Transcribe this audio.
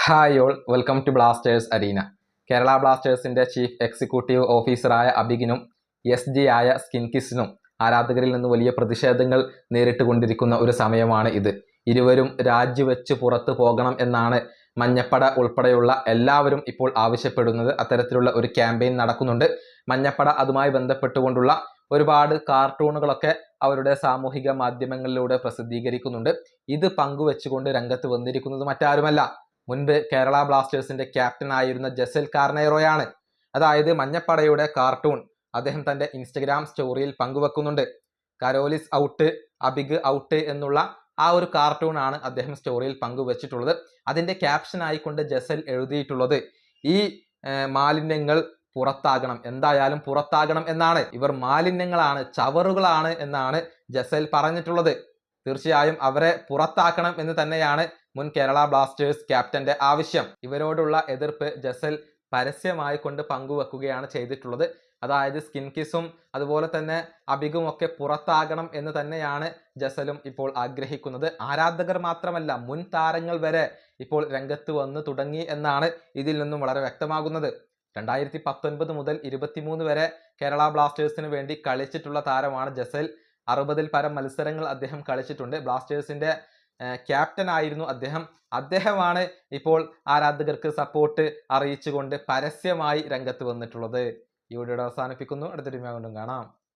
Hi all, welcome to Blasters arena. Kerala ബ്ലാസ്റ്റേഴ്സിന്റെ chief executive ഓഫീസറായ അബിഗിനും SG ആയ സ്കിൻകിസിനും ആരാധകരിൽ നിന്ന് വലിയ പ്രതിഷേധങ്ങൾ നേരിട്ട് കൊണ്ടിരിക്കുന്ന ഒരു സമയമാണ് ഇത്. ഇരുവരും രാജിവെച്ച് പുറത്തു പോകണം എന്നാണ് മഞ്ഞപ്പട ഉൾപ്പെടെയുള്ള എല്ലാവരും ഇപ്പോൾ ആവശ്യപ്പെടുന്നത്. അത്തരത്തിലുള്ള ഒരു ക്യാമ്പയിൻ നടക്കുന്നുണ്ട്. മഞ്ഞപ്പട അതുമായി ബന്ധപ്പെട്ടുകൊണ്ടുള്ള ഒരുപാട് കാർട്ടൂണുകളൊക്കെ അവരുടെ സാമൂഹിക മാധ്യമങ്ങളിലൂടെ പ്രസിദ്ധീകരിക്കുന്നുണ്ട്. ഇത് പങ്കുവെച്ചുകൊണ്ട് രംഗത്ത് വന്നിരിക്കുന്നത് മറ്റാരുമല്ല, മുൻപ് കേരള ബ്ലാസ്റ്റേഴ്സിന്റെ ക്യാപ്റ്റൻ ആയിരുന്ന ജസൽ കാർണേറോയാണ്. അതായത് മഞ്ഞപ്പടയുടെ കാർട്ടൂൺ അദ്ദേഹം തന്റെ ഇൻസ്റ്റഗ്രാം സ്റ്റോറിയിൽ പങ്കുവെക്കുന്നുണ്ട്. കരോലിസ് ഔട്ട്, അബിഗ് ഔട്ട് എന്നുള്ള ആ ഒരു കാർട്ടൂൺ ആണ് അദ്ദേഹം സ്റ്റോറിയിൽ പങ്കുവച്ചിട്ടുള്ളത്. അതിന്റെ ക്യാപ്ഷൻ ആയിക്കൊണ്ട് ജസൽ എഴുതിയിട്ടുള്ളത് ഈ മാലിന്യങ്ങൾ പുറത്താകണം, എന്തായാലും പുറത്താകണം എന്നാണ്. ഇവർ മാലിന്യങ്ങളാണ്, ചവറുകളാണ് എന്നാണ് ജസൽ പറഞ്ഞിട്ടുള്ളത്. തീർച്ചയായും അവരെ പുറത്താക്കണം എന്ന് തന്നെയാണ് മുൻ കേരള ബ്ലാസ്റ്റേഴ്സ് ക്യാപ്റ്റന്റെ ആവശ്യം. ഇവരോടുള്ള എതിർപ്പ് ജസൽ പരസ്യമായി കൊണ്ട് പങ്കുവെക്കുകയാണ് ചെയ്തിട്ടുള്ളത്. അതായത് സ്കിൻകിസും അതുപോലെ തന്നെ അബിഗും ഒക്കെ പുറത്താകണം എന്ന് തന്നെയാണ് ജസലും ഇപ്പോൾ ആഗ്രഹിക്കുന്നത്. ആരാധകർ മാത്രമല്ല, മുൻ താരങ്ങൾ വരെ ഇപ്പോൾ രംഗത്ത് വന്നു തുടങ്ങി എന്നാണ് ഇതിൽ നിന്നും വളരെ വ്യക്തമാകുന്നത്. 2019 മുതൽ 23 വരെ കേരള ബ്ലാസ്റ്റേഴ്സിന് വേണ്ടി കളിച്ചിട്ടുള്ള താരമാണ് ജസൽ. 60-ൽ പരം മത്സരങ്ങൾ അദ്ദേഹം കളിച്ചിട്ടുണ്ട്. ബ്ലാസ്റ്റേഴ്സിന്റെ ക്യാപ്റ്റൻ ആയിരുന്നു അദ്ദേഹമാണ് ഇപ്പോൾ ആരാധകർക്ക് സപ്പോർട്ട് അറിയിച്ചുകൊണ്ട് പരസ്യമായി രംഗത്ത് വന്നിട്ടുള്ളത്. ഈ വീഡിയോ അവസാനിപ്പിക്കുന്നു. അടുത്തൊരു വീഡിയോ കൊണ്ടും കാണാം.